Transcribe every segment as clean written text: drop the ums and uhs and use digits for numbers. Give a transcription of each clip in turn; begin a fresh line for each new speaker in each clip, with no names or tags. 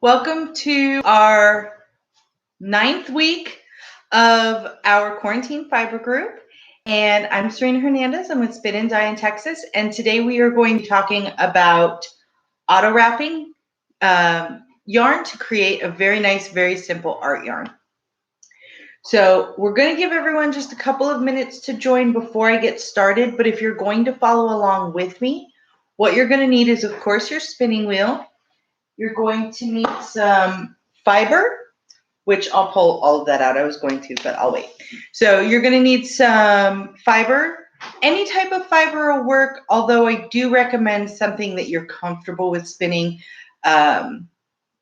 Welcome to our 9th week of our quarantine fiber group. And I'm Serena Hernandez. I'm with Spin and Dye in Texas. And today we are going to be talking about auto wrapping yarn to create a very nice, very simple art yarn. So we're going to give everyone just a couple of minutes to join before I get started. But if you're going to follow along with me, what you're going to need is, of course, your spinning wheel. You're going to need some fiber, which I'll pull all of that out. I was going to, but I'll wait. So you're going to need some fiber. Any type of fiber will work, although I do recommend something that you're comfortable with spinning,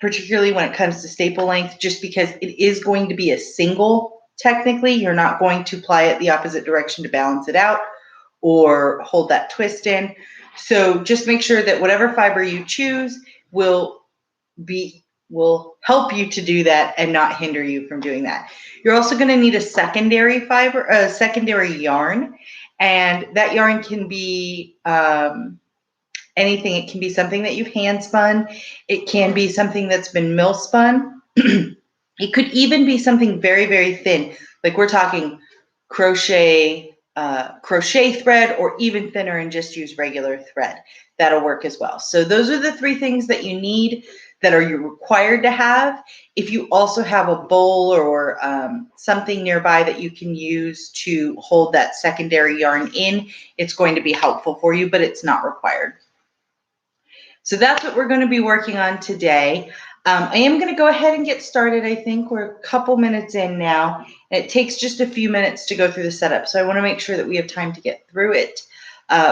particularly when it comes to staple length, just because it is going to be a single, technically. You're not going to ply it the opposite direction to balance it out or hold that twist in. So just make sure that whatever fiber you choose will help you to do that and not hinder you from doing that. You're also going to need a secondary fiber, a secondary yarn, and that yarn can be anything. It can be something that you've hand spun. It can be something that's been mill spun. It could even be something very, very thin, like we're talking crochet thread, or even thinner and just use regular thread. That'll work as well. So those are the three things that you need, that are you required to have. If you also have a bowl or something nearby that you can use to hold that secondary yarn in, it's going to be helpful for you, but it's not required. So that's what we're going to be working on today. I am going to go ahead and get started. I think we're a couple minutes in now. It takes just a few minutes to go through the setup, so I want to make sure that we have time to get through it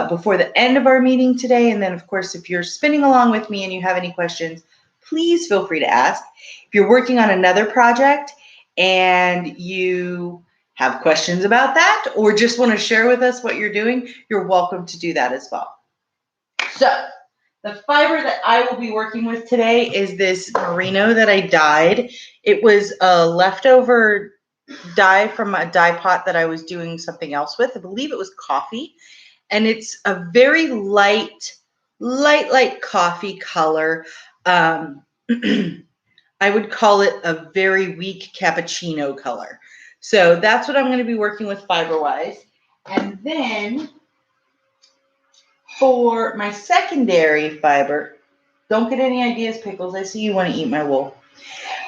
before the end of our meeting today. And then, of course, if you're spinning along with me and you have any questions, please feel free to ask. If you're working on another project and you have questions about that, or just want to share with us what you're doing, you're welcome to do that as well. So the fiber that I will be working with today is this merino that I dyed. It was a leftover dye from a dye pot that I was doing something else with. I believe it was coffee. And it's a very light coffee color. I would call it a very weak cappuccino color. So that's what I'm going to be working with fiber-wise. And then for my secondary fiber, don't get any ideas, Pickles. I see you want to eat my wool.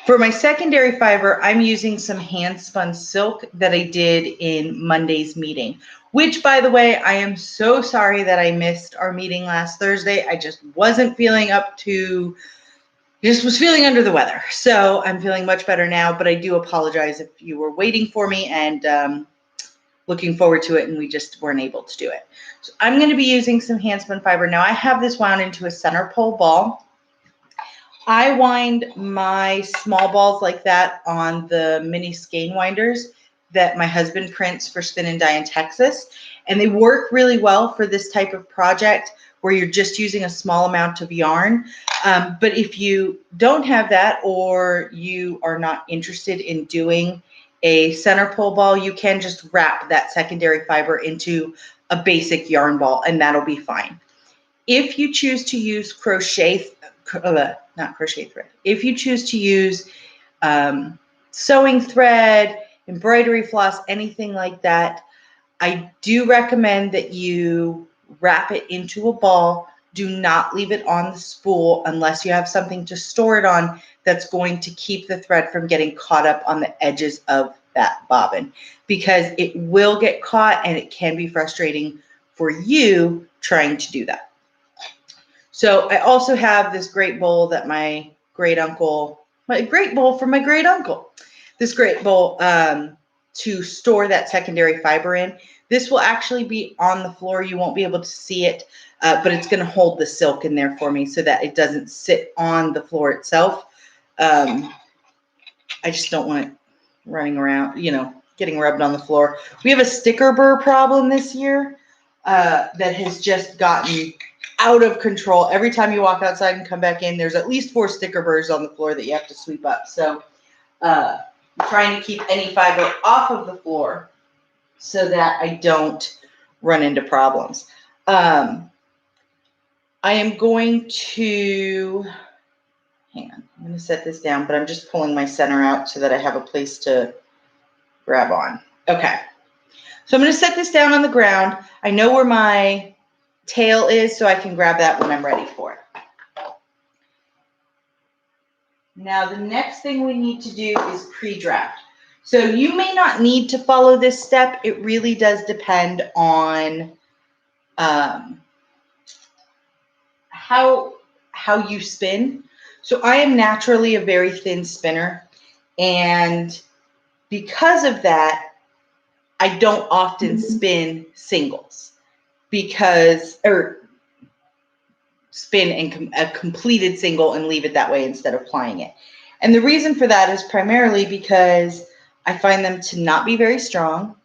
For my secondary fiber, I'm using some hand-spun silk that I did in Monday's meeting, which, by the way, I am so sorry that I missed our meeting last Thursday. I just wasn't feeling just was feeling under the weather. So I'm feeling much better now, but I do apologize if you were waiting for me and looking forward to it and we just weren't able to do it. So I'm going to be using some hand-spun fiber. Now I have this wound into a center pole ball. I wind my small balls like that on the mini skein winders that my husband prints for Spin and Dye in Texas. And they work really well for this type of project where you're just using a small amount of yarn. But if you don't have that, or you are not interested in doing a center pole ball, you can just wrap that secondary fiber into a basic yarn ball, and that'll be fine. If you choose to use not crochet thread, if you choose to use sewing thread, embroidery floss, anything like that, I do recommend that you wrap it into a ball. Do not leave it on the spool unless you have something to store it on that's going to keep the thread from getting caught up on the edges of that bobbin, because it will get caught and it can be frustrating for you trying to do that. So I also have this great bowl that my great bowl from my great uncle, this great bowl to store that secondary fiber in. This will actually be on the floor. You won't be able to see it, but it's going to hold the silk in there for me so that it doesn't sit on the floor itself. I just don't want it running around, getting rubbed on the floor. We have a sticker burr problem this year that has just gotten out of control. Every time you walk outside and come back in, there's at least 4 sticker burrs on the floor that you have to sweep up. So I'm trying to keep any fiber off of the floor so that I don't run into problems. I am going to hang on, I'm going to set this down, but I'm just pulling my center out so that I have a place to grab on. Okay. So I'm going to set this down on the ground. I know where my tail is, so I can grab that when I'm ready for it. Now, the next thing we need to do is pre-draft. So you may not need to follow this step. It really does depend on how you spin. So I am naturally a very thin spinner, and because of that, I don't often spin singles or spin a completed single and leave it that way instead of plying it. And the reason for that is primarily because I find them to not be very strong,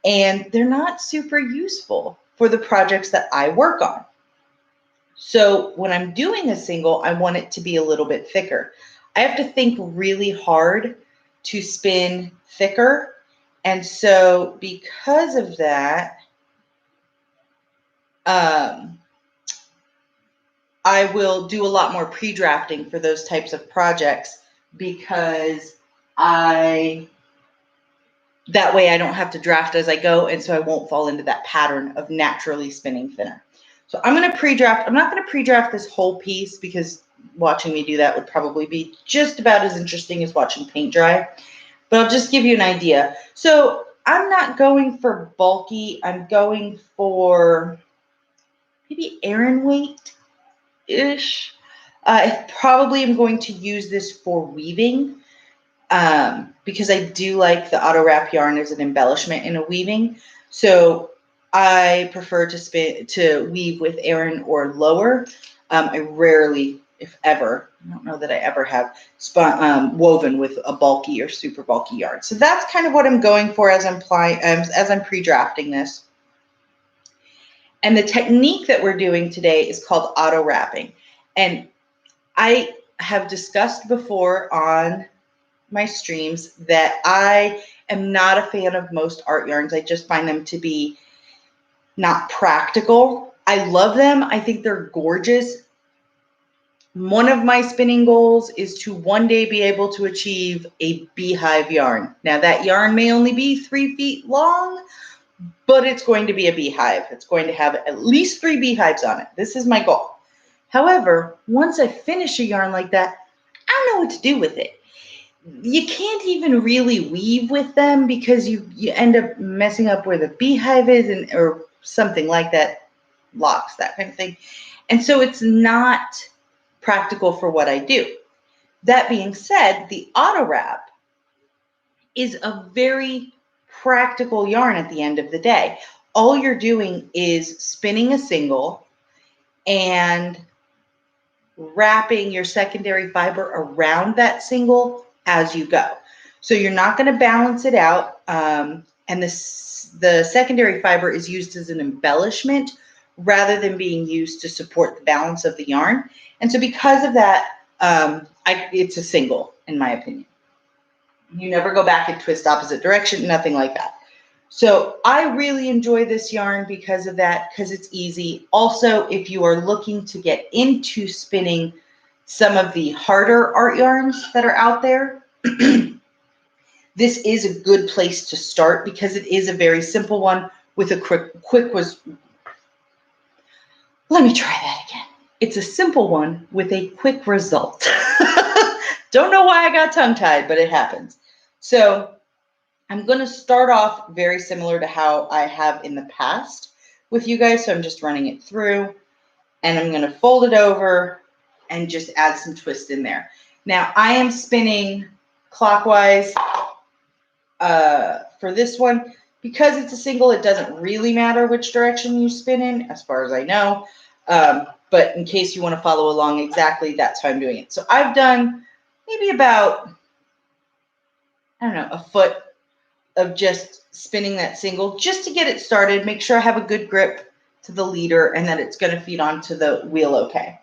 and they're not super useful for the projects that I work on. So when I'm doing a single, I want it to be a little bit thicker. I have to think really hard to spin thicker. And so because of that, I will do a lot more pre-drafting for those types of projects, because that way I don't have to draft as I go, and so I won't fall into that pattern of naturally spinning thinner. So I'm going to pre-draft. I'm not going to pre-draft this whole piece, because watching me do that would probably be just about as interesting as watching paint dry. But I'll just give you an idea. So I'm not going for bulky. I'm going for maybe Aran weight-ish. I probably am going to use this for weaving, because I do like the auto wrap yarn as an embellishment in a weaving. So I prefer to weave with Aran or lower. I rarely, if ever, I don't know that I ever have woven with a bulky or super bulky yarn. So that's kind of what I'm going for as I'm pre-drafting this. And the technique that we're doing today is called auto wrapping. And I have discussed before on my streams that I am not a fan of most art yarns. I just find them to be not practical. I love them. I think they're gorgeous. One of my spinning goals is to one day be able to achieve a beehive yarn. Now, that yarn may only be 3 feet long, but it's going to be a beehive. It's going to have at least 3 beehives on it. This is my goal. However, once I finish a yarn like that, I don't know what to do with it. You can't even really weave with them, because you end up messing up where the beehive is, or something like that, locks, that kind of thing. And so it's not practical for what I do. That being said, the auto wrap is a very practical yarn at the end of the day. All you're doing is spinning a single and wrapping your secondary fiber around that single as you go. So you're not going to balance it out. And the secondary fiber is used as an embellishment rather than being used to support the balance of the yarn. And so because of that, it's a single, in my opinion. You never go back and twist opposite direction, nothing like that. So I really enjoy this yarn because of that, because it's easy. Also, if you are looking to get into spinning some of the harder art yarns that are out there, this is a good place to start, because it is a very simple one with a quick was. Let me try that again. It's a simple one with a quick result. Don't know why I got tongue-tied, but it happens. So I'm going to start off very similar to how I have in the past with you guys. So I'm just running it through, and I'm going to fold it over and just add some twist in there. Now I am spinning clockwise for this one. Because it's a single, it doesn't really matter which direction you spin in, as far as I know. But in case you want to follow along exactly, that's how I'm doing it. So I've done maybe about, I don't know, a foot of just spinning that single just to get it started. Make sure I have a good grip to the leader and that it's going to feed onto the wheel okay.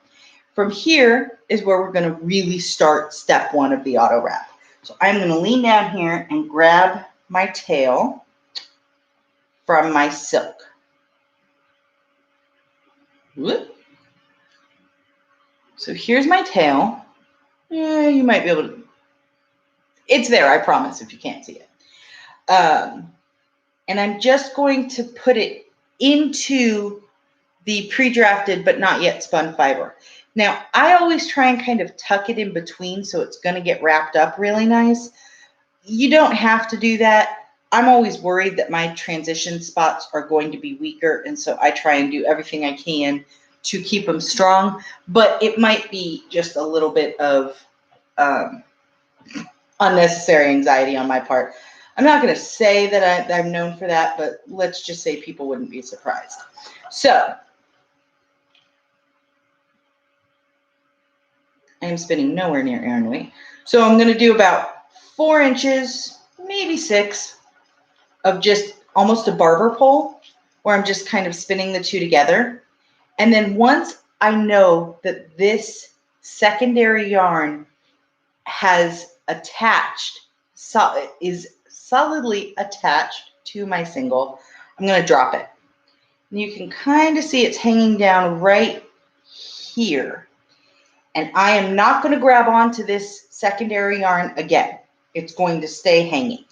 From here is where we're going to really start step 1 of the auto wrap. So I'm going to lean down here and grab my tail from my silk. Whoop. So here's my tail. You might be able to. It's there, I promise, if you can't see it. And I'm just going to put it into the pre-drafted but not yet spun fiber. Now, I always try and kind of tuck it in between so it's going to get wrapped up really nice. You don't have to do that. I'm always worried that my transition spots are going to be weaker, and so I try and do everything I can to keep them strong, but it might be just a little bit of unnecessary anxiety on my part. I'm not going to say that I'm known for that, but let's just say people wouldn't be surprised. So I am spinning nowhere near Aaron weight. So I'm going to do about 4 inches, maybe 6, of just almost a barber pole, where I'm just kind of spinning the two together. And then once I know that this secondary yarn has attached, is solidly attached to my single, I'm going to drop it. And you can kind of see it's hanging down right here. And I am not going to grab onto this secondary yarn again. It's going to stay hanging.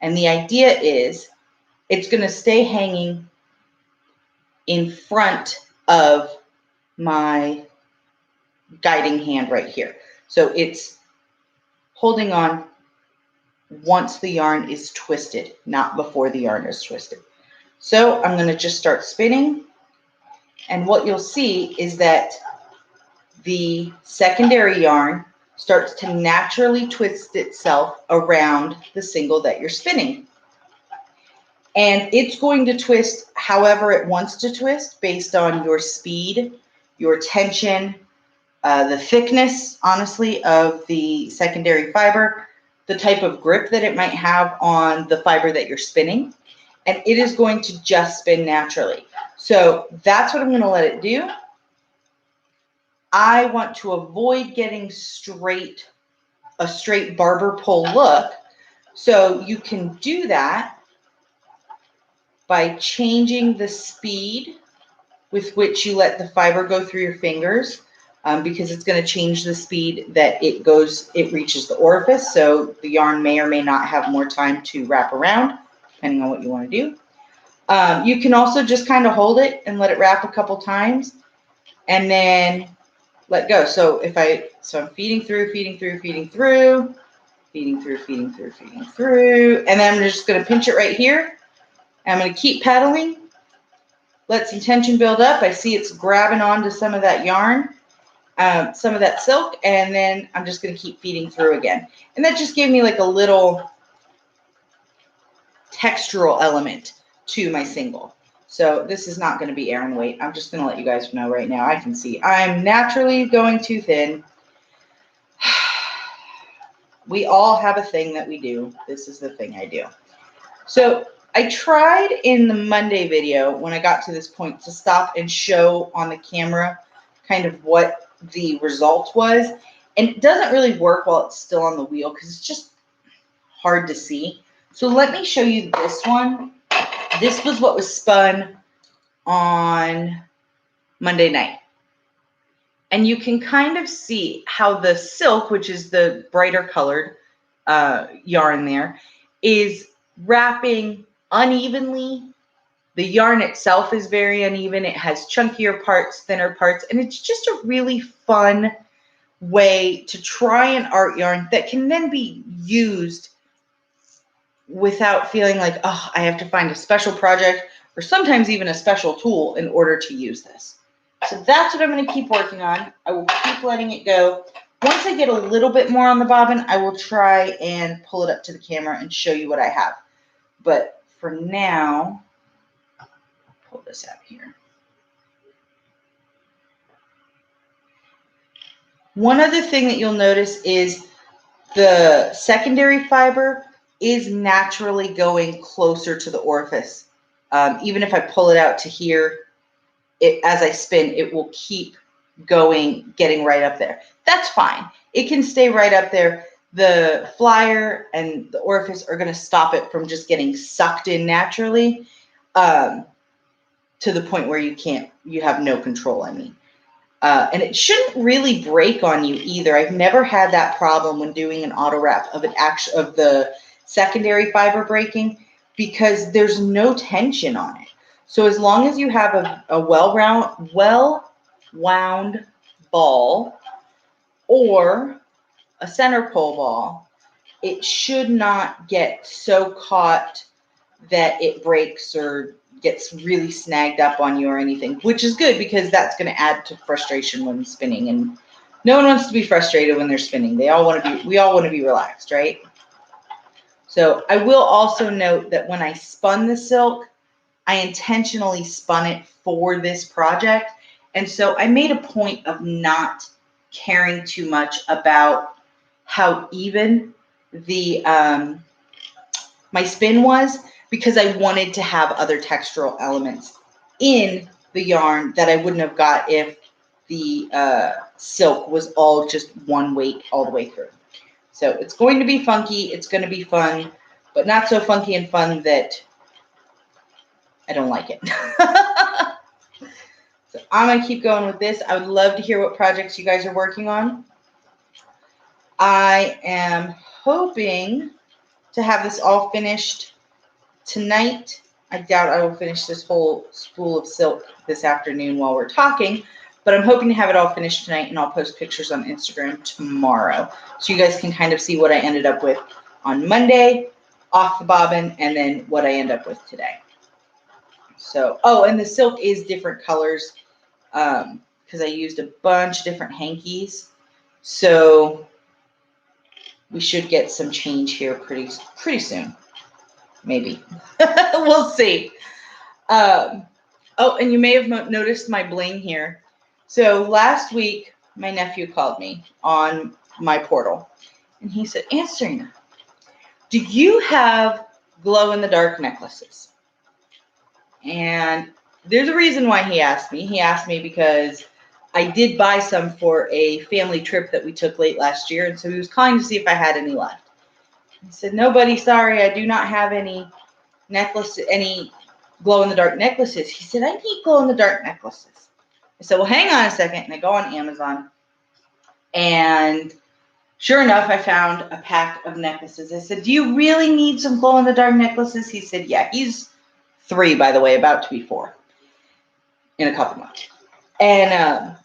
And the idea is it's going to stay hanging in front of my guiding hand right here. So it's holding on once the yarn is twisted, not before the yarn is twisted. So I'm going to just start spinning. And what you'll see is that the secondary yarn starts to naturally twist itself around the single that you're spinning. And it's going to twist however it wants to twist based on your speed, your tension, the thickness, honestly, of the secondary fiber, the type of grip that it might have on the fiber that you're spinning. And it is going to just spin naturally. So that's what I'm going to let it do. I want to avoid getting a straight barber pole look. So you can do that by changing the speed with which you let the fiber go through your fingers, because it's going to change the speed that it reaches the orifice. So the yarn may or may not have more time to wrap around, depending on what you want to do. You can also just kind of hold it and let it wrap a couple times and then let go. So I'm feeding through, and then I'm just going to pinch it right here. I'm going to keep pedaling, let some tension build up. I see it's grabbing onto some of that yarn, some of that silk, and then I'm just going to keep feeding through again. And that just gave me like a little textural element to my single. So this is not going to be Aran weight. I'm just going to let you guys know right now. I can see I'm naturally going too thin. We all have a thing that we do. This is the thing I do. So I tried in the Monday video when I got to this point to stop and show on the camera kind of what the result was. And it doesn't really work while it's still on the wheel because it's just hard to see. So let me show you this one. This was what was spun on Monday night. And you can kind of see how the silk, which is the brighter colored yarn there, is wrapping unevenly. The yarn itself is very uneven. It has chunkier parts, thinner parts, and it's just a really fun way to try an art yarn that can then be used without feeling like, oh, I have to find a special project or sometimes even a special tool in order to use this. So that's what I'm going to keep working on. I will keep letting it go. Once I get a little bit more on the bobbin, I will try and pull it up to the camera and show you what I have. But for now, I'll pull this out here. One other thing that you'll notice is the secondary fiber is naturally going closer to the orifice. Even if I pull it out to here, as I spin, it will keep going, getting right up there. That's fine. It can stay right up there. The flyer and the orifice are going to stop it from just getting sucked in naturally to the point where you have no control, I mean. And it shouldn't really break on you either. I've never had that problem when doing an auto wrap of the secondary fiber breaking, because there's no tension on it. So as long as you have a well-wound ball or a center pole ball, it should not get so caught that it breaks or gets really snagged up on you or anything, which is good because that's going to add to frustration when spinning. And no one wants to be frustrated when they're spinning. We all want to be relaxed, right? So I will also note that when I spun the silk, I intentionally spun it for this project. And so I made a point of not caring too much about how even the my spin was, because I wanted to have other textural elements in the yarn that I wouldn't have got if the silk was all just one weight all the way through. So it's going to be funky. It's going to be fun, but not so funky and fun that I don't like it. So I'm going to keep going with this. I would love to hear what projects you guys are working on. I am hoping to have this all finished tonight. I doubt I will finish this whole spool of silk this afternoon while we're talking, but I'm hoping to have it all finished tonight, and I'll post pictures on Instagram tomorrow so you guys can kind of see what I ended up with on Monday off the bobbin and then what I end up with today. So, oh, and the silk is different colors because I used a bunch of different hankies. So we should get some change here pretty soon. Maybe. We'll see. Oh, and you may have noticed my bling here. So last week, my nephew called me on my portal, and he said, Aunt Serena, do you have glow-in-the-dark necklaces? And there's a reason why he asked me. He asked me because I did buy some for a family trip that we took late last year, and so he was calling to see if I had any left. I said, no, buddy, sorry, I do not have any glow-in-the-dark necklaces. He said, I need glow-in-the-dark necklaces. I said, well, hang on a second. And I go on Amazon. And sure enough, I found a pack of necklaces. I said, do you really need some glow-in-the-dark necklaces? He said, yeah. He's 3, by the way, about to be 4 in a couple months. And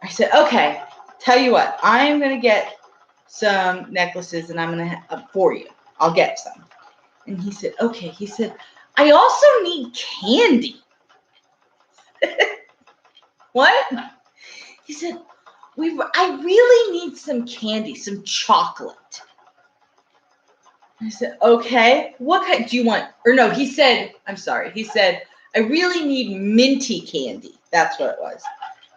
I said, okay, tell you what, I'm going to get some necklaces and I'm going to for you. I'll get some. And he said, okay. He said, I also need candy. What? He said, I really need some candy, some chocolate. I said, okay, what kind do you want? Or no, he said, I'm sorry. He said, I really need minty candy. That's what it was.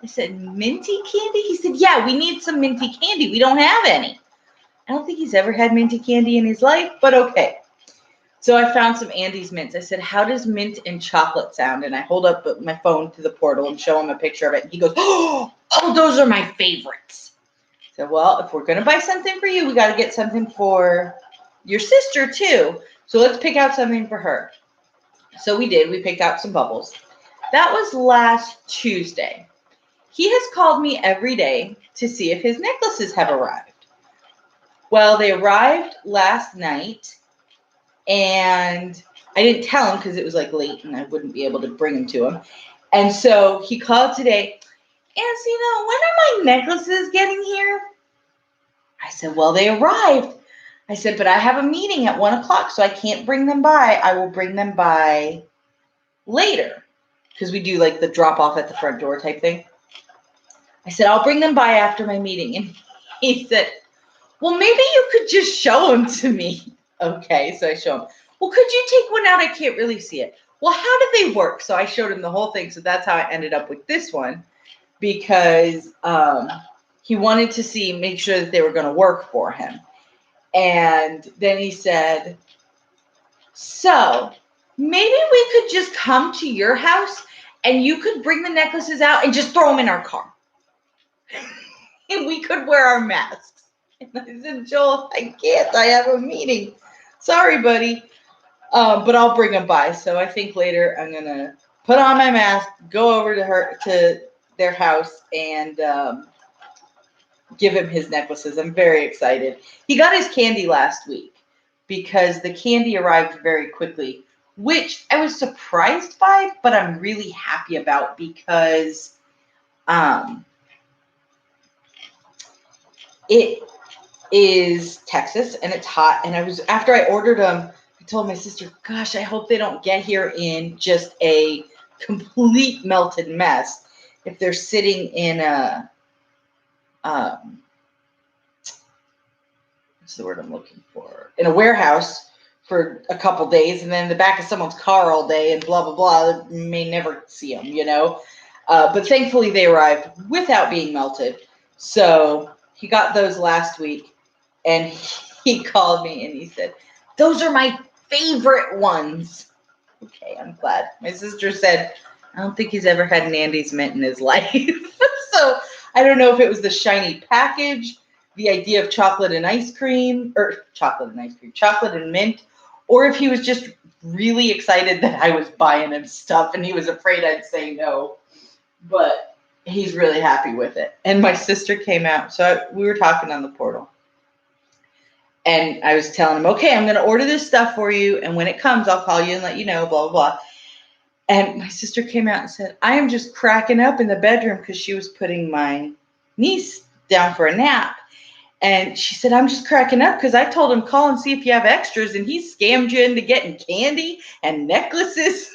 I said, minty candy? He said, yeah, we need some minty candy. We don't have any. I don't think he's ever had minty candy in his life, but okay. So I found some Andes mints. I said, how does mint and chocolate sound? And I hold up my phone to the portal and show him a picture of it. And he goes, oh, those are my favorites. So, well, if we're going to buy something for you, we got to get something for your sister too. So let's pick out something for her. So we did. We picked out some bubbles. That was last Tuesday. He has called me every day to see if his necklaces have arrived. Well, they arrived last night. And I didn't tell him because it was like late and I wouldn't be able to bring them to him. And so he called today. And so, when are my necklaces getting here? I said, well, they arrived. I said, but I have a meeting at 1 o'clock, so I can't bring them by. I will bring them by later because we do like the drop off at the front door type thing. I said, I'll bring them by after my meeting. And he said, well, maybe you could just show them to me. Okay, so I show him. Well, could you take one out? I can't really see it. Well, how do they work? So I showed him the whole thing. So that's how I ended up with this one, because he wanted to make sure that they were going to work for him. And then he said, so maybe we could just come to your house and you could bring the necklaces out and just throw them in our car. And we could wear our masks. And I said, Joel, I can't. I have a meeting. Sorry, buddy. But I'll bring them by. So I think later I'm going to put on my mask, go over to their house and give him his necklaces. I'm very excited. He got his candy last week because the candy arrived very quickly, which I was surprised by, but I'm really happy about because it is Texas and it's hot. And after I ordered them, I told my sister, gosh, I hope they don't get here in just a complete melted mess. If they're sitting in a, what's the word I'm looking for? In a warehouse for a couple days and then in the back of someone's car all day and blah, blah, blah, may never see them, you know? But thankfully they arrived without being melted. So he got those last week and he called me and he said, those are my favorite ones. Okay, I'm glad. My sister said, I don't think he's ever had an Andes Mint in his life. So I don't know if it was the shiny package, the idea of chocolate and mint, or if he was just really excited that I was buying him stuff and he was afraid I'd say no. But he's really happy with it. And my sister came out. So we were talking on the portal. And I was telling him, okay, I'm going to order this stuff for you. And when it comes, I'll call you and let you know, blah, blah, blah. And my sister came out and said, I am just cracking up in the bedroom because she was putting my niece down for a nap. And she said, I'm just cracking up because I told him, call and see if you have extras. And he scammed you into getting candy and necklaces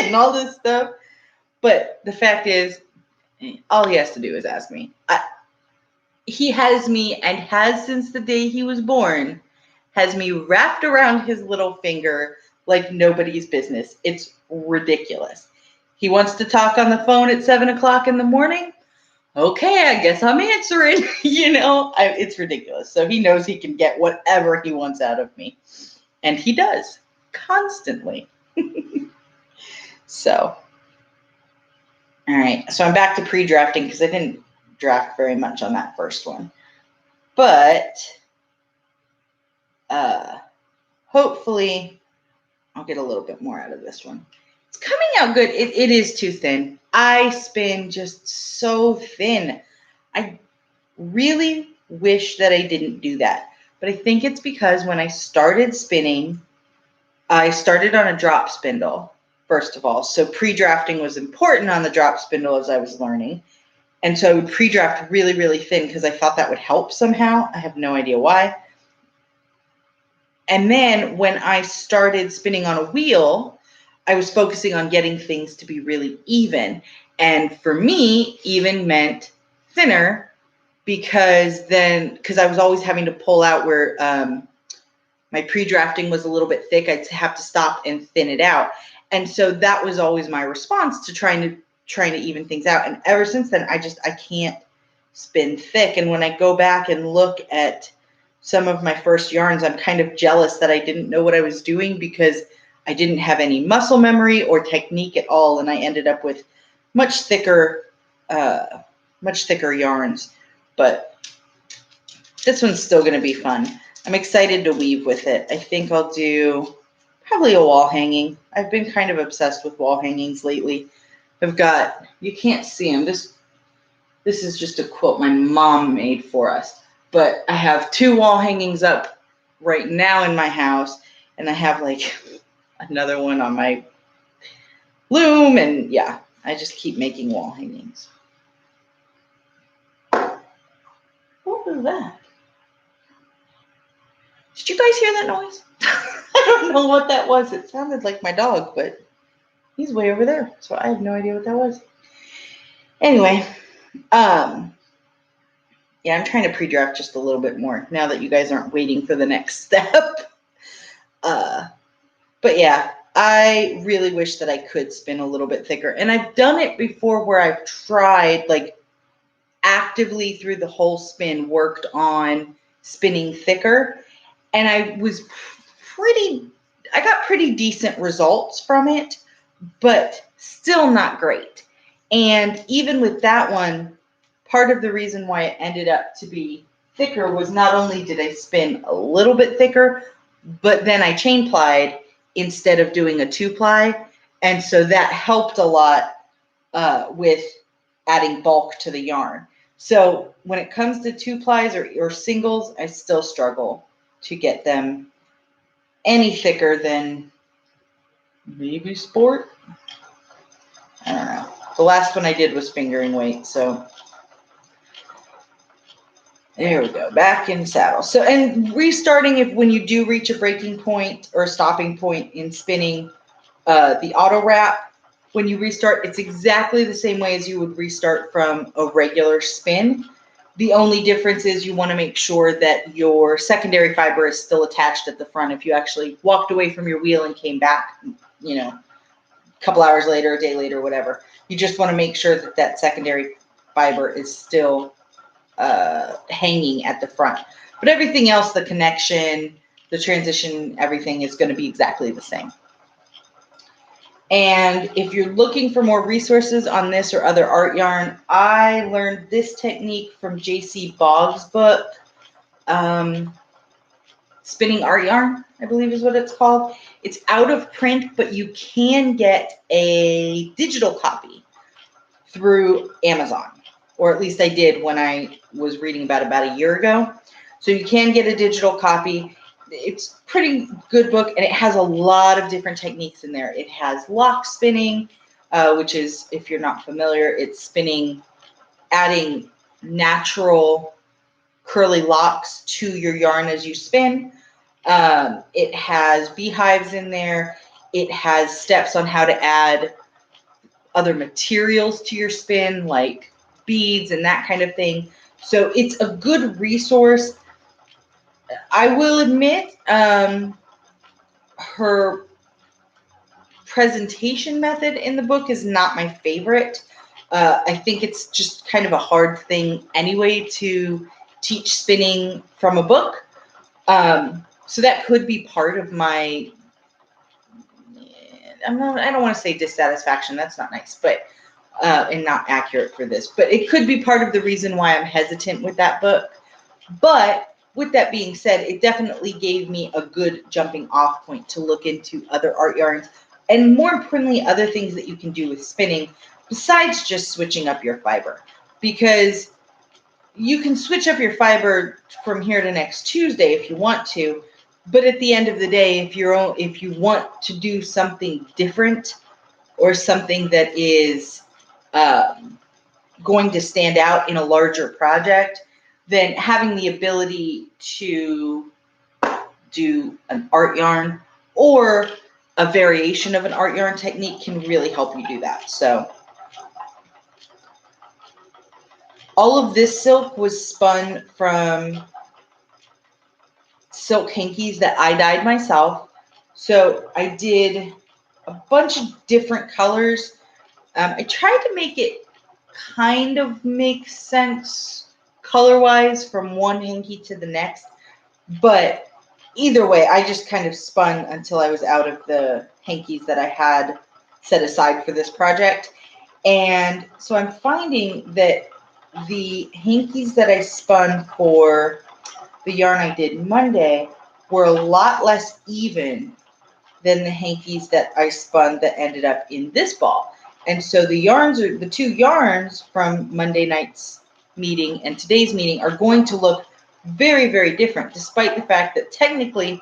and all this stuff. But the fact is, all he has to do is ask me. He has me, and has since the day he was born, has me wrapped around his little finger like nobody's business. It's ridiculous. He wants to talk on the phone at 7 o'clock in the morning. Okay, I guess I'm answering. It's ridiculous. So he knows he can get whatever he wants out of me. And he does, constantly. So, all right. So I'm back to pre-drafting because I didn't draft very much on that first one. But hopefully I'll get a little bit more out of this one. It's coming out good. It is too thin. I spin just so thin. I really wish that I didn't do that. But I think it's because when I started spinning, I started on a drop spindle, first of all. So pre-drafting was important on the drop spindle as I was learning. And so I would pre-draft really, really thin because I thought that would help somehow. I have no idea why. And then when I started spinning on a wheel, I was focusing on getting things to be really even. And for me, even meant thinner because I was always having to pull out where my pre-drafting was a little bit thick. I'd have to stop and thin it out. And so that was always my response to trying to even things out. And ever since then, I can't spin thick. And when I go back and look at some of my first yarns, I'm kind of jealous that I didn't know what I was doing because I didn't have any muscle memory or technique at all. And I ended up with much thicker yarns. But this one's still going to be fun. I'm excited to weave with it. I think I'll do probably a wall hanging. I've been kind of obsessed with wall hangings lately. I've got, you can't see them. This is just a quilt my mom made for us. But I have 2 wall hangings up right now in my house. And I have like another one on my loom. And yeah, I just keep making wall hangings. What was that? Did you guys hear that noise? I don't know what that was. It sounded like my dog, but he's way over there. So I have no idea what that was. Anyway, yeah, I'm trying to pre-draft just a little bit more now that you guys aren't waiting for the next step. But yeah, I really wish that I could spin a little bit thicker. And I've done it before where I've tried, like, actively through the whole spin worked on spinning thicker. And I got pretty decent results from it, but still not great. And even with that one, part of the reason why it ended up to be thicker was not only did I spin a little bit thicker, but then I chain plied instead of doing a 2-ply. And so that helped a lot with adding bulk to the yarn. So when it comes to 2-plies or singles, I still struggle to get them any thicker than maybe Sport. I don't know. The last one I did was fingering weight, so there we go, back in saddle. So, and restarting, when you do reach a breaking point or a stopping point in spinning, the auto wrap, when you restart, it's exactly the same way as you would restart from a regular spin. The only difference is you want to make sure that your secondary fiber is still attached at the front. If you actually walked away from your wheel and came back, a couple hours later, a day later, whatever, you just want to make sure that that secondary fiber is still hanging at the front. But everything else, the connection, the transition, everything is going to be exactly the same. And if you're looking for more resources on this or other art yarn, I learned this technique from J.C. Boggs' book, Spinning Art Yarn, I believe is what it's called. It's out of print, but you can get a digital copy through Amazon, or at least I did when I was reading about a year ago. So you can get a digital copy. It's a pretty good book, and it has a lot of different techniques in there. It has lock spinning, which is, if you're not familiar, it's spinning, adding natural curly locks to your yarn as you spin. It has beehives in there. It has steps on how to add other materials to your spin, like beads and that kind of thing. So it's a good resource. I will admit, her presentation method in the book is not my favorite. I think it's just kind of a hard thing anyway to teach spinning from a book. So that could be part of my, I don't want to say dissatisfaction. That's not nice, but and not accurate for this. But it could be part of the reason why I'm hesitant with that book. But with that being said, it definitely gave me a good jumping off point to look into other art yarns, and more importantly, other things that you can do with spinning besides just switching up your fiber. Because you can switch up your fiber from here to next Tuesday if you want to, but at the end of the day, if you want to do something different or something that is going to stand out in a larger project, then having the ability to do an art yarn or a variation of an art yarn technique can really help you do that. So all of this silk was spun from silk hankies that I dyed myself. So I did a bunch of different colors. I tried to make it kind of make sense color-wise from one hanky to the next, but either way, I just kind of spun until I was out of the hankies that I had set aside for this project. And so I'm finding that the hankies that I spun for the yarn I did Monday were a lot less even than the hankies that I spun that ended up in this ball. And so the two yarns from Monday night's meeting and today's meeting are going to look very, very different, despite the fact that technically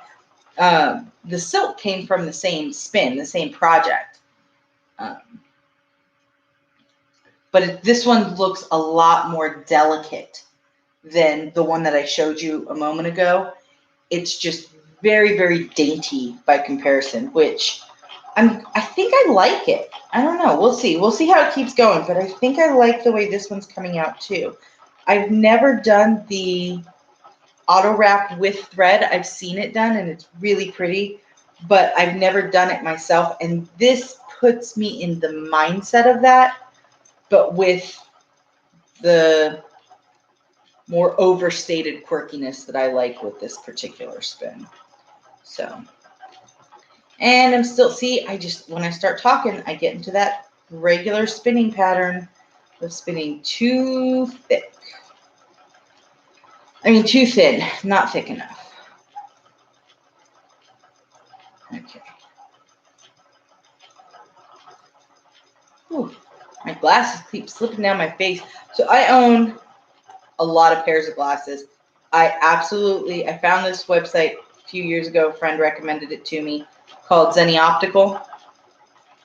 the silk came from the same spin, the same project. But this one looks a lot more delicate than the one that I showed you a moment ago. It's just very, very dainty by comparison, which I think I like it. I don't know. We'll see. We'll see how it keeps going, but I think I like the way this one's coming out too. I've never done the auto wrap with thread. I've seen it done and it's really pretty, but I've never done it myself. And this puts me in the mindset of that, but with the more overstated quirkiness that I like with this particular spin. So, and I'm still, see, when I start talking, I get into that regular spinning pattern of spinning too thick. I mean, too thin, not thick enough. Okay. Ooh, my glasses keep slipping down my face. So I own a lot of pairs of glasses. I found this website a few years ago. A friend recommended it to me, called Zenny Optical.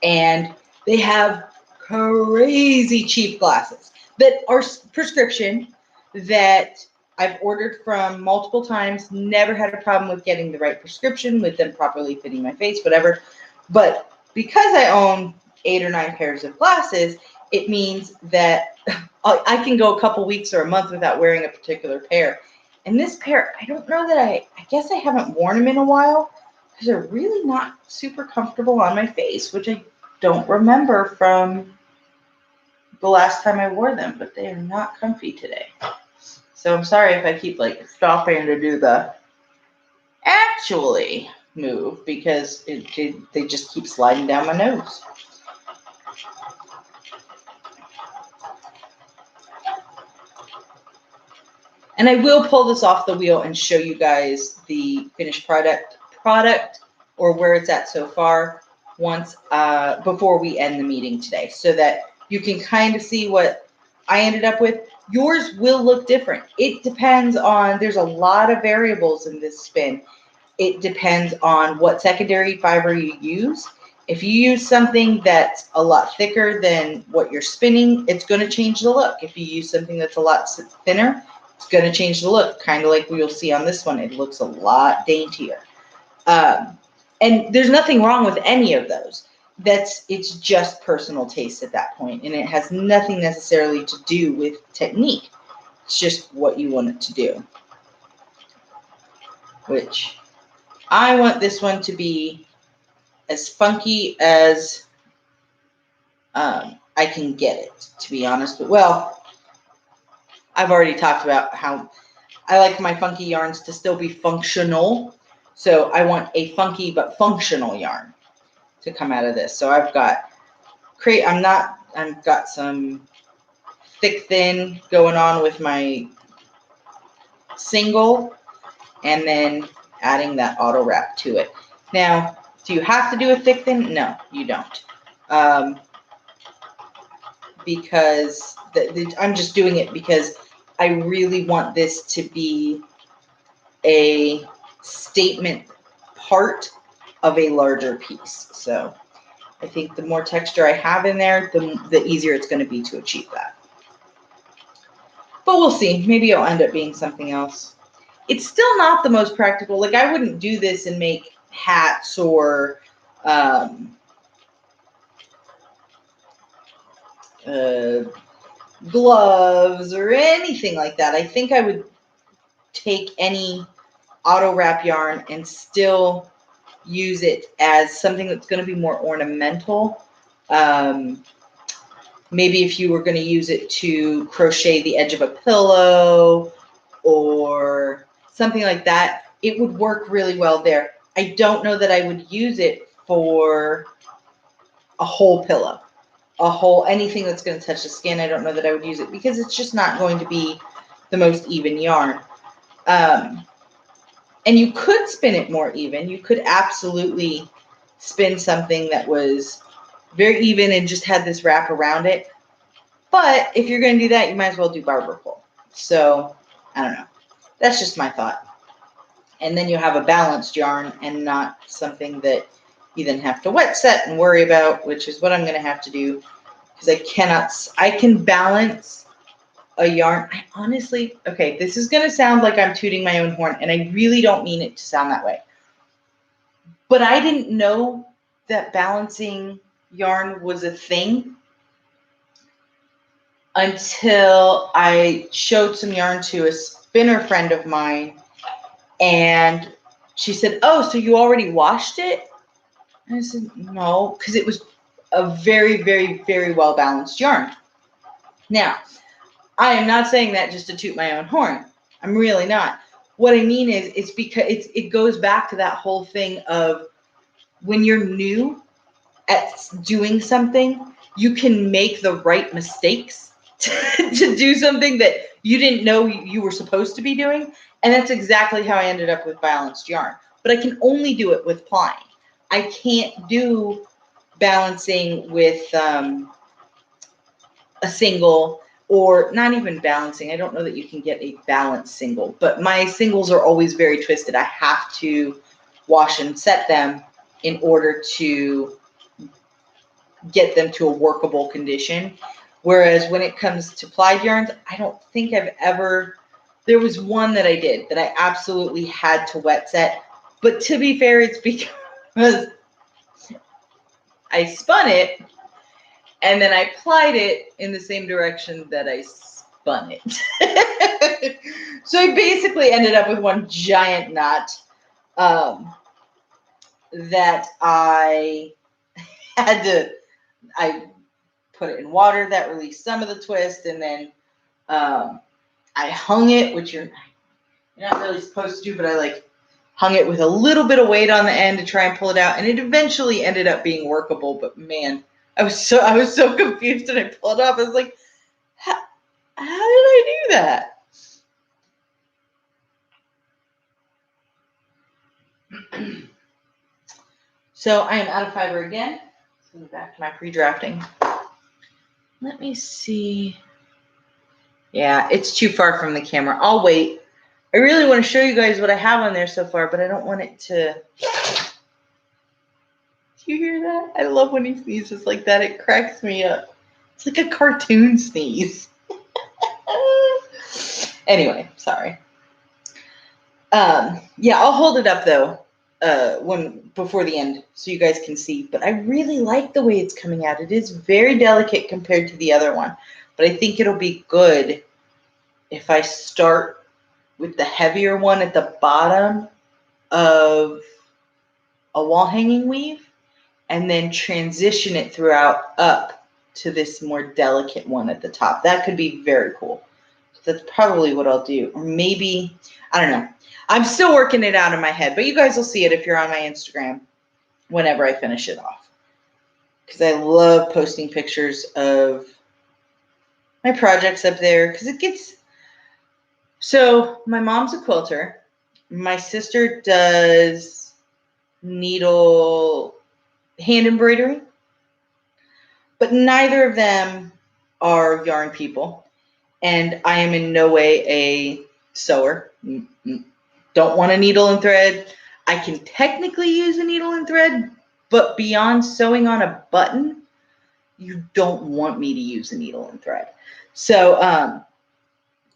And they have crazy cheap glasses that are prescription, that I've ordered from multiple times, never had a problem with getting the right prescription, with them properly fitting my face, whatever. But because I own 8 or 9 pairs of glasses, it means that I can go a couple weeks or a month without wearing a particular pair. And this pair, I don't know that I guess I haven't worn them in a while because they're really not super comfortable on my face, which I don't remember from the last time I wore them, but they are not comfy today. So I'm sorry if I keep like stopping to do the actually move because they just keep sliding down my nose. And I will pull this off the wheel and show you guys the finished product or where it's at so far once before we end the meeting today, so that you can kind of see what I ended up with. Yours will look different. It depends on, there's a lot of variables in this spin. It depends on what secondary fiber you use. If you use something that's a lot thicker than what you're spinning, it's going to change the look. If you use something that's a lot thinner, it's going to change the look, kind of like you'll see on this one. It looks a lot daintier. And there's nothing wrong with any of those. It's just personal taste at that point, and it has nothing necessarily to do with technique. It's just what you want it to do. Which I want this one to be as funky as I can get it, to be honest. Well, I've already talked about how I like my funky yarns to still be functional. So I want a funky but functional yarn to come out of this. So I've got I've got some thick thin going on with my single, and then adding that auto wrap to it. Now, do you have to do a thick thin? No, you don't. Because I'm just doing it because I really want this to be a statement part of a larger piece. So I think the more texture I have in there, the easier it's going to be to achieve that. But we'll see. Maybe it'll end up being something else. It's still not the most practical. Like, I wouldn't do this and make hats or gloves or anything like that. I think I would take any auto wrap yarn and still use it as something that's going to be more ornamental. Maybe if you were going to use it to crochet the edge of a pillow or something like that, it would work really well there. I don't know that I would use it for a whole pillow, anything that's going to touch the skin. I don't know that I would use it because it's just not going to be the most even yarn. And you could spin it more even. You could absolutely spin something that was very even and just had this wrap around it. But if you're going to do that, you might as well do barber pole. So, I don't know. That's just my thought. And then you have a balanced yarn and not something that you then have to wet set and worry about, which is what I'm going to have to do because I can balance a yarn. I honestly, okay, this is going to sound like I'm tooting my own horn, and I really don't mean it to sound that way. But I didn't know that balancing yarn was a thing until I showed some yarn to a spinner friend of mine, and she said, "Oh, so you already washed it?" And I said, "No," because it was a very, very, very well balanced yarn. Now, I am not saying that just to toot my own horn. I'm really not. What I mean is, it's because it goes back to that whole thing of when you're new at doing something, you can make the right mistakes to do something that you didn't know you were supposed to be doing. And that's exactly how I ended up with balanced yarn. But I can only do it with plying. I can't do balancing with a single, or not even balancing. I don't know that you can get a balanced single, but my singles are always very twisted. I have to wash and set them in order to get them to a workable condition. Whereas when it comes to plied yarns, I don't think I've ever, there was one that I did that I absolutely had to wet set. But to be fair, it's because I spun it and then I plied it in the same direction that I spun it. So I basically ended up with one giant knot that I had to, I put it in water that released some of the twist, and then I hung it, which you're not really supposed to do, but I like hung it with a little bit of weight on the end to try and pull it out, and it eventually ended up being workable. But man, I was so confused, and I pulled it off. I was like, how did I do that? So I am out of fiber again. So back to my pre-drafting. Let me see. Yeah, it's too far from the camera. I'll wait. I really want to show you guys what I have on there so far, but I don't want it to. Do you hear that? I love when he sneezes like that. It cracks me up. It's like a cartoon sneeze. Anyway, sorry. Yeah, I'll hold it up though before the end so you guys can see. But I really like the way it's coming out. It is very delicate compared to the other one, but I think it'll be good if I start with the heavier one at the bottom of a wall hanging weave and then transition it throughout up to this more delicate one at the top. That could be very cool. So that's probably what I'll do. Or maybe, I don't know. I'm still working it out in my head, but you guys will see it if you're on my Instagram whenever I finish it off. Because I love posting pictures of my projects up there because it gets. So my mom's a quilter. My sister does needle hand embroidery, but neither of them are yarn people. And I am in no way a sewer. Don't want a needle and thread. I can technically use a needle and thread, but beyond sewing on a button, you don't want me to use a needle and thread. So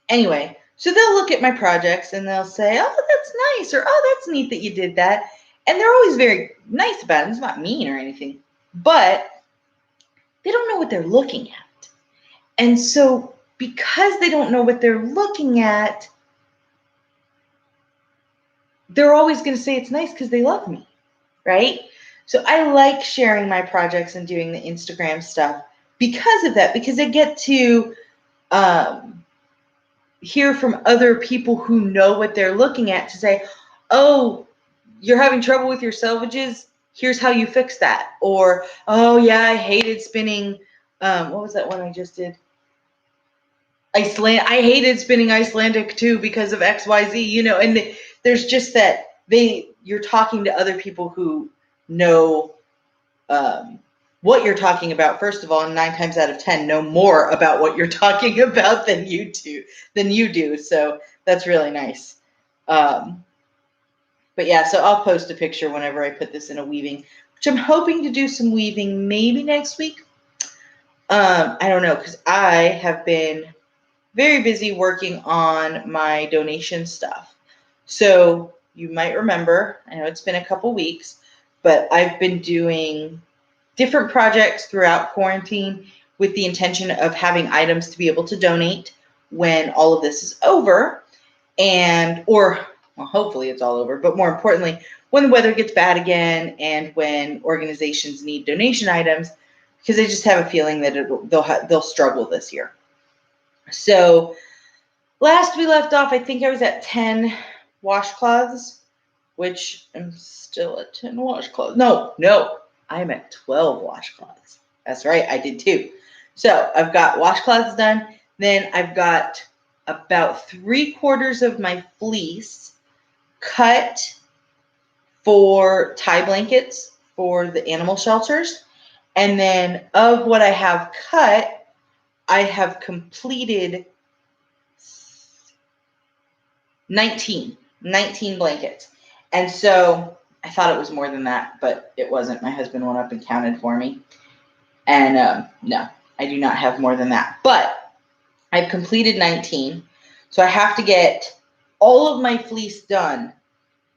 anyway, so they'll look at my projects and they'll say, oh, that's nice, or oh, that's neat that you did that. And they're always very nice about it. It's not mean or anything, but they don't know what they're looking at. And so because they don't know what they're looking at, they're always going to say it's nice because they love me, right? So I like sharing my projects and doing the Instagram stuff because of that, because I get to hear from other people who know what they're looking at to say, oh, you're having trouble with your selvages? Here's how you fix that. Or, oh, yeah, I hated spinning. What was that one I just did? I hated spinning Icelandic too because of XYZ, you know, and there's just that you're talking to other people who know what you're talking about, first of all, and 9 times out of 10 know more about what you're talking about than you do. So that's really nice. But yeah, so I'll post a picture whenever I put this in a weaving, which I'm hoping to do some weaving maybe next week. I don't know, because I have been very busy working on my donation stuff. So you might remember, I know it's been a couple weeks, but I've been doing different projects throughout quarantine with the intention of having items to be able to donate when all of this is over, or hopefully it's all over, but more importantly, when the weather gets bad again and when organizations need donation items, because I just have a feeling that they'll struggle this year. So last we left off, I think I was at 10 washcloths, which I'm still at 10 washcloths. No, I'm at 12 washcloths. That's right, I did 2. So I've got washcloths done. Then I've got about 3/4 of my fleece cut for tie blankets for the animal shelters. And then of what I have cut, I have completed 19 blankets. And so I thought it was more than that, but it wasn't. My husband went up and counted for me. And no, I do not have more than that. But I've completed 19. So I have to get all of my fleece done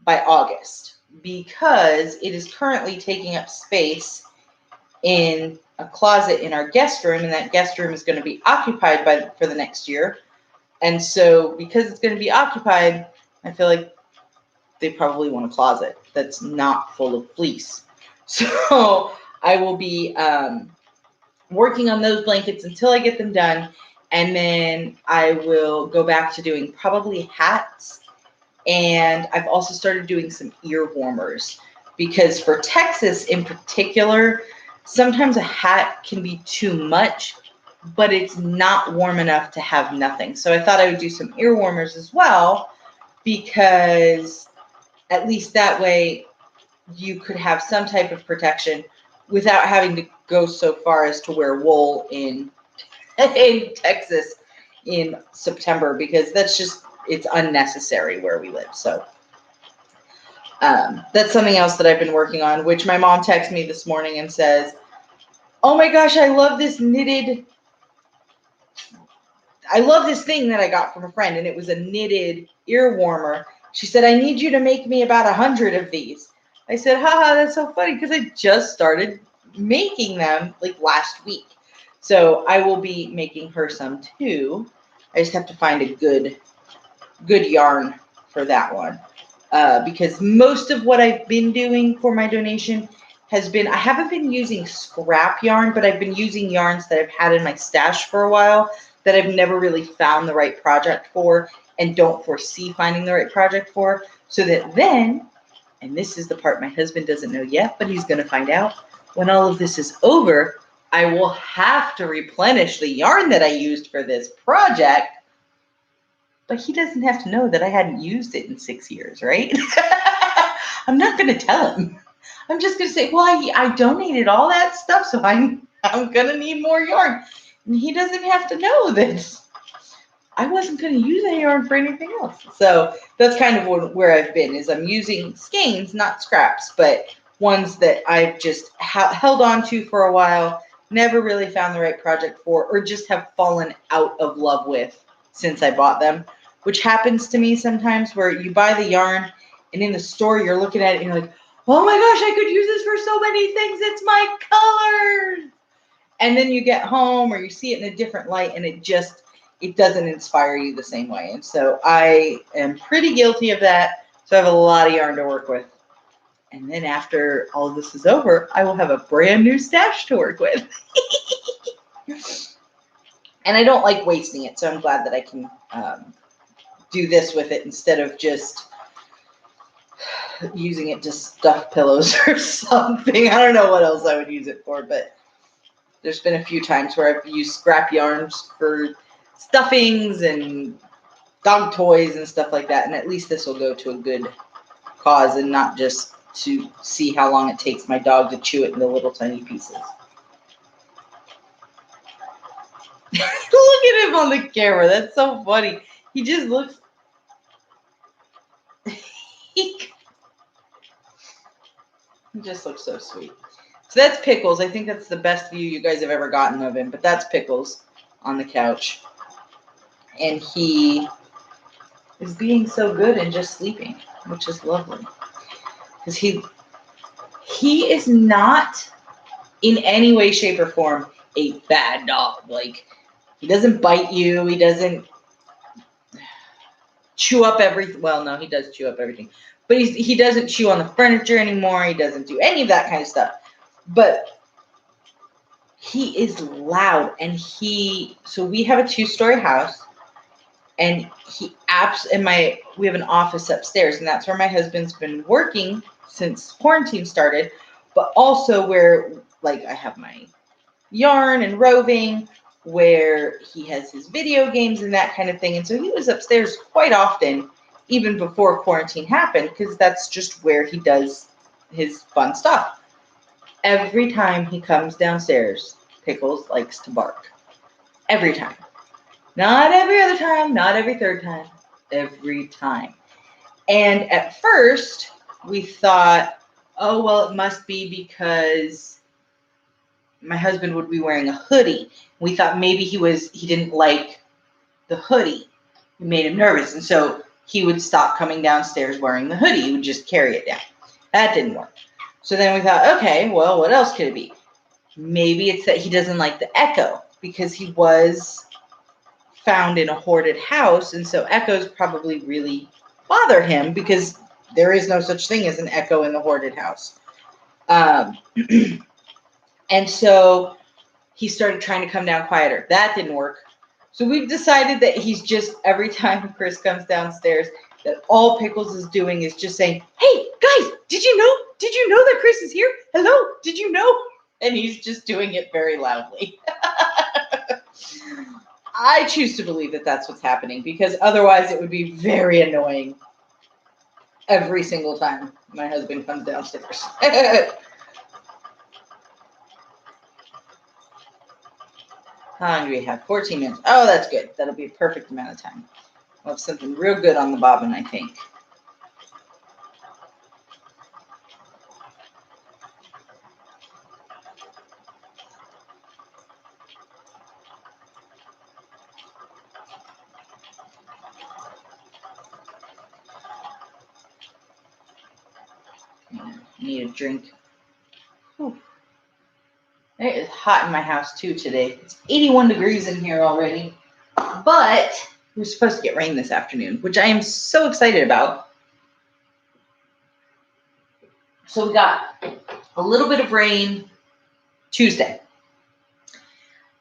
by August because it is currently taking up space in a closet in our guest room, and that guest room is going to be occupied for the next year. And so because it's going to be occupied, I feel like they probably want a closet that's not full of fleece. So I will be working on those blankets until I get them done. And then I will go back to doing probably hats. And I've also started doing some ear warmers because for Texas in particular, sometimes a hat can be too much, but it's not warm enough to have nothing. So I thought I would do some ear warmers as well, because at least that way you could have some type of protection without having to go so far as to wear wool in Texas in September, because it's unnecessary where we live. So that's something else that I've been working on, which my mom texted me this morning and says, oh my gosh, I love this thing that I got from a friend, and it was a knitted ear warmer. She said, I need you to make me about 100 of these. I said, haha, that's so funny, because I just started making them like last week. So I will be making her some too. I just have to find a good yarn for that one. Because most of what I've been doing for my donation has been, I haven't been using scrap yarn, but I've been using yarns that I've had in my stash for a while that I've never really found the right project for and don't foresee finding the right project for. So that then, and this is the part my husband doesn't know yet, but he's going to find out, when all of this is over, I will have to replenish the yarn that I used for this project. But he doesn't have to know that I hadn't used it in 6 years, right? I'm not going to tell him. I'm just going to say, well, I donated all that stuff, so I'm going to need more yarn. And he doesn't have to know that I wasn't going to use that yarn for anything else. So that's kind of where I've been, is I'm using skeins, not scraps, but ones that I've just held on to for a while, never really found the right project for, or just have fallen out of love with since I bought them, which happens to me sometimes, where you buy the yarn and in the store you're looking at it and you're like, oh my gosh, I could use this for so many things. It's my colors. And then you get home or you see it in a different light and it doesn't inspire you the same way. And so I am pretty guilty of that. So I have a lot of yarn to work with. And then after all this is over, I will have a brand new stash to work with. And I don't like wasting it, so I'm glad that I can do this with it instead of just using it to stuff pillows or something. I don't know what else I would use it for, but there's been a few times where I've used scrap yarns for stuffings and dog toys and stuff like that, and at least this will go to a good cause and not just to see how long it takes my dog to chew it into little tiny pieces. Look at him on the camera. That's so funny. He just looks... he just looks so sweet. So that's Pickles. I think that's the best view you guys have ever gotten of him, but that's Pickles on the couch. And he is being so good and just sleeping, which is lovely. Because he is not in any way, shape, or form a bad dog. Like, he doesn't bite you. He doesn't chew up everything. Well, no, he does chew up everything. But he doesn't chew on the furniture anymore. He doesn't do any of that kind of stuff. But he is loud. And so we have a 2-story house. And we have an office upstairs. And that's where my husband's been working since quarantine started. But also where, like, I have my yarn and roving, where he has his video games and that kind of thing. And so he was upstairs quite often, even before quarantine happened, because that's just where he does his fun stuff. Every time he comes downstairs, Pickles likes to bark. every time. Not every other time, not every third time, every time. And at first, we thought, oh, well, it must be because my husband would be wearing a hoodie. We thought maybe he didn't like the hoodie. It made him nervous. And so he would stop coming downstairs wearing the hoodie. He would just carry it down. That didn't work. So then we thought, okay, well, what else could it be? Maybe it's that he doesn't like the echo because he was found in a hoarded house. And so echoes probably really bother him because there is no such thing as an echo in the hoarded house. And so he started trying to come down quieter. That didn't work. So we've decided that he's just, every time Chris comes downstairs, that all Pickles is doing is just saying, hey, guys, did you know? Did you know that Chris is here? Hello, did you know? And he's just doing it very loudly. I choose to believe that that's what's happening because otherwise it would be very annoying every single time my husband comes downstairs. How long do we have? 14 minutes. Oh, that's good. That'll be a perfect amount of time. We'll have something real good on the bobbin, I think. Need a drink. Whew. It is hot in my house too today. It's 81 degrees in here already. But we're supposed to get rain this afternoon, which I am so excited about. So we got a little bit of rain Tuesday.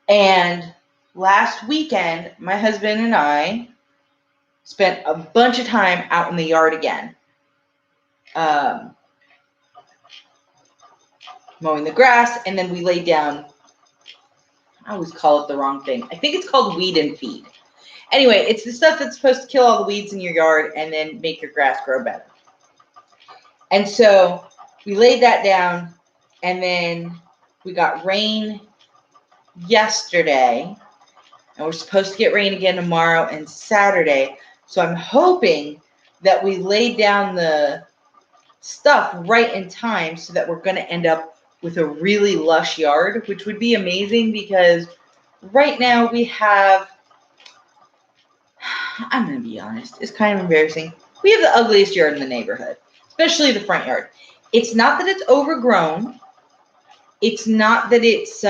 And last weekend, my husband and I spent a bunch of time out in the yard again. Mowing the grass, and then we laid down, I always call it the wrong thing. I think it's called weed and feed. Anyway, it's the stuff that's supposed to kill all the weeds in your yard and then make your grass grow better. And so we laid that down, and then we got rain yesterday, and we're supposed to get rain again tomorrow and Saturday. So I'm hoping that we laid down the stuff right in time so that we're going to end up with a really lush yard, which would be amazing because right now we have, I'm going to be honest, it's kind of embarrassing. We have the ugliest yard in the neighborhood, especially the front yard. It's not that it's overgrown. It's not that it's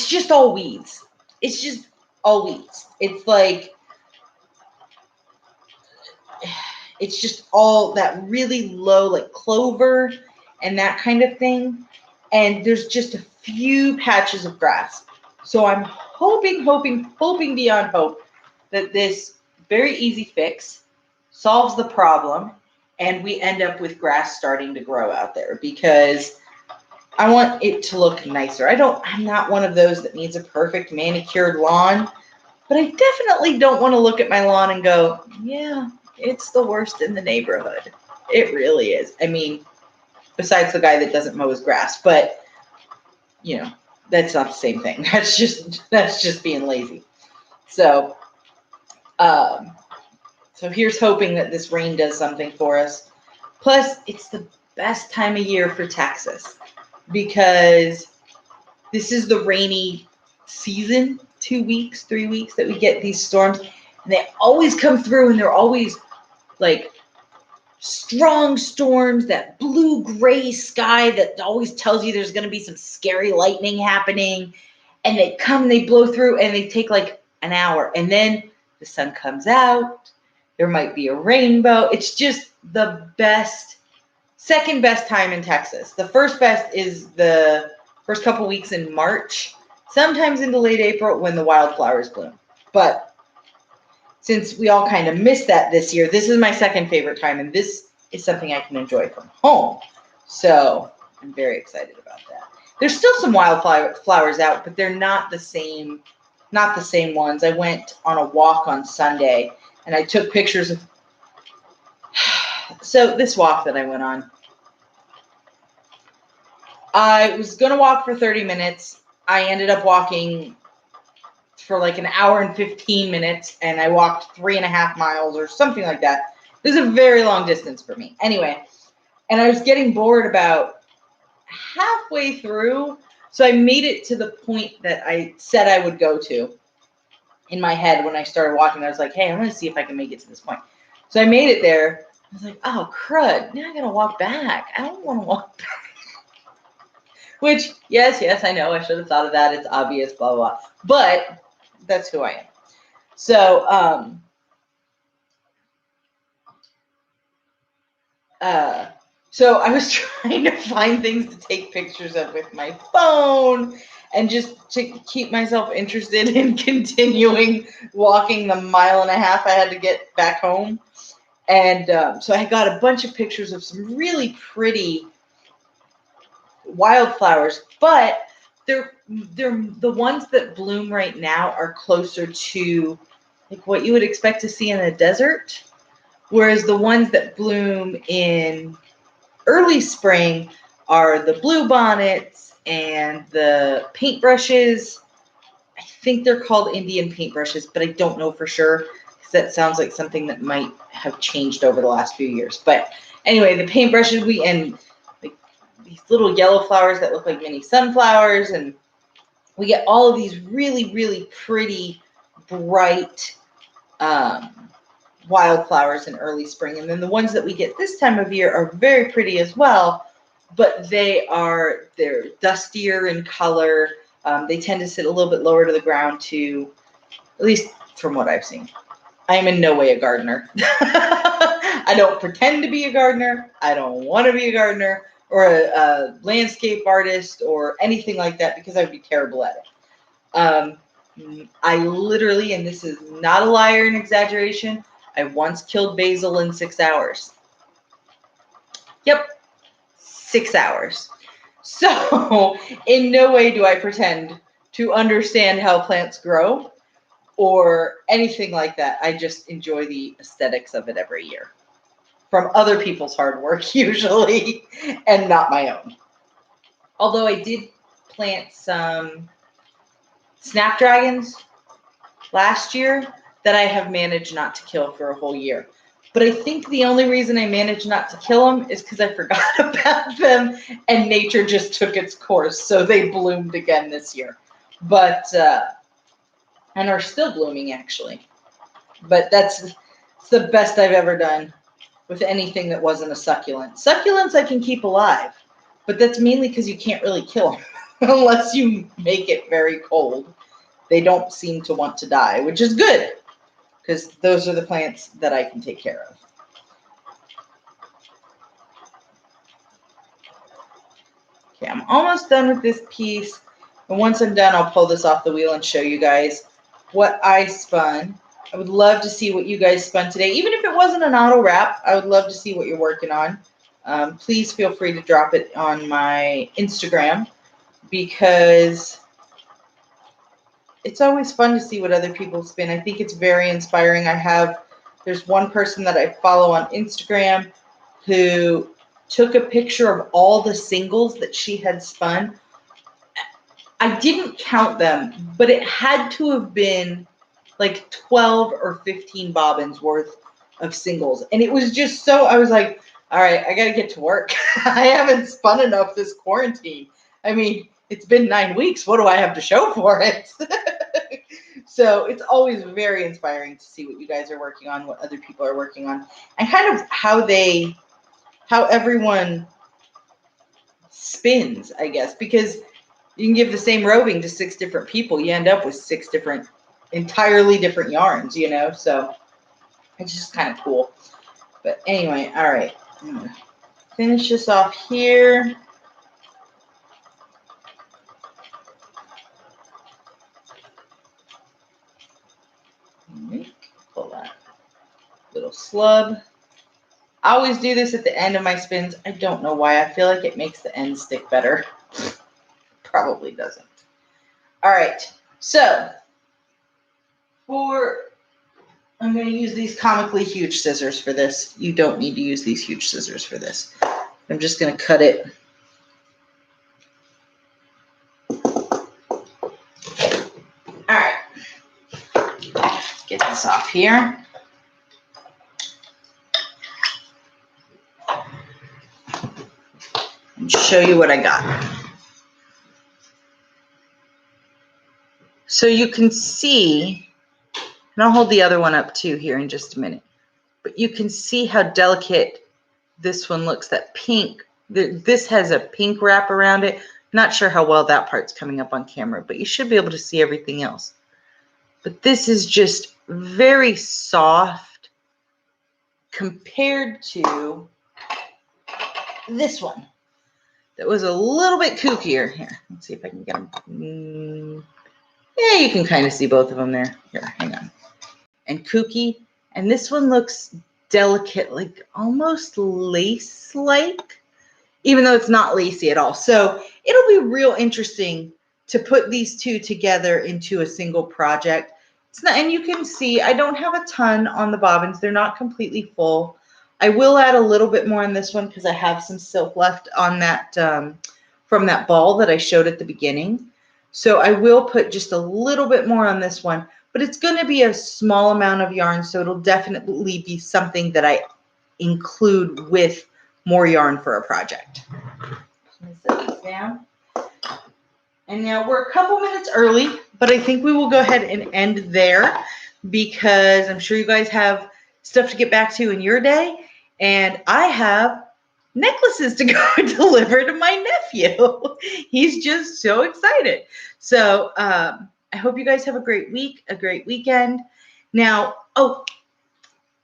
just all weeds. It's just all weeds. It's like, it's just all that really low, like clover and that kind of thing. And there's just a few patches of grass. So I'm hoping beyond hope that this very easy fix solves the problem and we end up with grass starting to grow out there because I want it to look nicer. I'm not one of those that needs a perfect manicured lawn, but I definitely don't want to look at my lawn and go, yeah, it's the worst in the neighborhood. It really is. I mean, besides the guy that doesn't mow his grass, but you know, that's not the same thing. That's just being lazy. So, so here's hoping that this rain does something for us. Plus, it's the best time of year for Texas because this is the rainy season, 2 weeks, 3 weeks that we get these storms. And they always come through and they're always like strong storms, that blue-gray sky that always tells you there's going to be some scary lightning happening. And they come, they blow through, and they take like an hour. And then the sun comes out. There might be a rainbow. It's just the best, second best time in Texas. The first best is the first couple weeks in March, sometimes into late April when the wildflowers bloom. But since we all kind of missed that this year, this is my second favorite time, and this is something I can enjoy from home. So I'm very excited about that. There's still some wildflowers out, but they're not the same ones. I went on a walk on Sunday, and I took pictures of. So this walk that I went on, I was going to walk for 30 minutes. I ended up walking for like an hour and 15 minutes, and I walked 3.5 miles or something like that. It was a very long distance for me. Anyway, and I was getting bored about halfway through, so I made it to the point that I said I would go to in my head when I started walking. I was like, hey, I'm going to see if I can make it to this point. So I made it there. I was like, oh, crud. Now I got to walk back. I don't want to walk back. Which, yes, I know. I should have thought of that. It's obvious, blah, blah, blah. But that's who I am. So, so I was trying to find things to take pictures of with my phone and just to keep myself interested in continuing walking the 1.5 miles I had to get back home. And so I got a bunch of pictures of some really pretty wildflowers, but they're the ones that bloom right now are closer to like what you would expect to see in a desert, whereas the ones that bloom in early spring are the bluebonnets and the paintbrushes. I think they're called Indian paintbrushes, but I don't know for sure because that sounds like something that might have changed over the last few years. But anyway, the paintbrushes and like these little yellow flowers that look like mini sunflowers, and we get all of these really, really pretty, bright wildflowers in early spring. And then the ones that we get this time of year are very pretty as well, but they're dustier in color. They tend to sit a little bit lower to the ground too, at least from what I've seen. I am in no way a gardener. I don't pretend to be a gardener. I don't want to be a gardener or a landscape artist or anything like that because I would be terrible at it. I literally, and this is not a lie or an exaggeration, I once killed basil in 6 hours. Yep, 6 hours. So in no way do I pretend to understand how plants grow or anything like that. I just enjoy the aesthetics of it every year from other people's hard work usually and not my own. Although I did plant some snapdragons last year that I have managed not to kill for a whole year. But I think the only reason I managed not to kill them is because I forgot about them and nature just took its course. So they bloomed again this year. But, and are still blooming actually. But that's the best I've ever done with anything that wasn't a succulent. Succulents I can keep alive, but that's mainly because you can't really kill them unless you make it very cold. They don't seem to want to die, which is good because those are the plants that I can take care of. Okay, I'm almost done with this piece. And once I'm done, I'll pull this off the wheel and show you guys what I spun. I would love to see what you guys spun today. Even if it wasn't an auto wrap, I would love to see what you're working on. Please feel free to drop it on my Instagram because it's always fun to see what other people spin. I think it's very inspiring. There's one person that I follow on Instagram who took a picture of all the singles that she had spun. I didn't count them, but it had to have been like 12 or 15 bobbins worth of singles. And it was just so, I was like, all right, I got to get to work. I haven't spun enough this quarantine. I mean, it's been 9 weeks. What do I have to show for it? So it's always very inspiring to see what you guys are working on, what other people are working on, and kind of how everyone spins, I guess, because you can give the same roving to 6 different people. You end up with 6 entirely different yarns, so it's just kind of cool. But anyway, all right, I'm gonna finish this off here. Pull that little slub. I always do this at the end of my spins. I don't know why. I feel like it makes the end stick better. Probably doesn't. All right, so I'm going to use these comically huge scissors for this. You don't need to use these huge scissors for this. I'm just going to cut it Get this off here. And show you what I got. So you can see, and I'll hold the other one up too here in just a minute, but you can see how delicate this one looks, that pink. This has a pink wrap around it. Not sure how well that part's coming up on camera, but you should be able to see everything else. But this is just very soft compared to this one that was a little bit kookier. Here, let's see if I can get them. Yeah, you can kind of see both of them there. Here, hang on. And kooky. And this one looks delicate, like almost lace-like, even though it's not lacy at all. So it'll be real interesting to put these two together into a single project. It's not, and you can see I don't have a ton on the bobbins. They're not completely full. I will add a little bit more on this one because I have some silk left on that from that ball that I showed at the beginning. So I will put just a little bit more on this one, but it's going to be a small amount of yarn, so it'll definitely be something that I include with more yarn for a project. Let me set this down. And now we're a couple minutes early, but I think we will go ahead and end there because I'm sure you guys have stuff to get back to in your day, and I have necklaces to go deliver to my nephew. He's just so excited. So I hope you guys have a great week, a great weekend. Now, oh,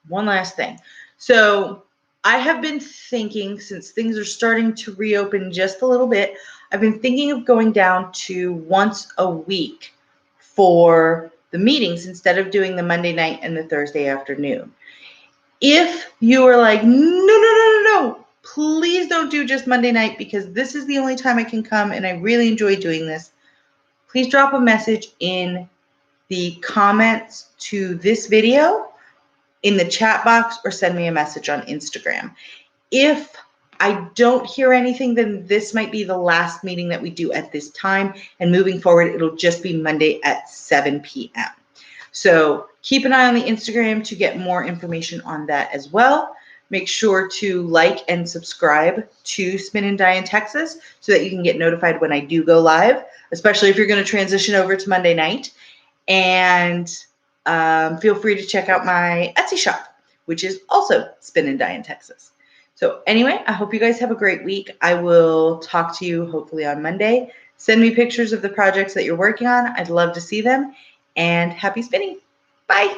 one last thing. So I have been thinking, since things are starting to reopen just a little bit, I've been thinking of going down to once a week for the meetings instead of doing the Monday night and the Thursday afternoon. If you are like, no, please don't do just Monday night because this is the only time I can come and I really enjoy doing this, please drop a message in the comments to this video, in the chat box, or send me a message on Instagram. If I don't hear anything, then this might be the last meeting that we do at this time, and moving forward, it'll just be Monday at 7 p.m. So keep an eye on the Instagram to get more information on that as well. Make sure to like and subscribe to Spin and Dye in Texas so that you can get notified when I do go live, especially if you're going to transition over to Monday night. And feel free to check out my Etsy shop, which is also Spin and Dye in Texas. So anyway, I hope you guys have a great week. I will talk to you hopefully on Monday. Send me pictures of the projects that you're working on. I'd love to see them. And happy spinning. Bye.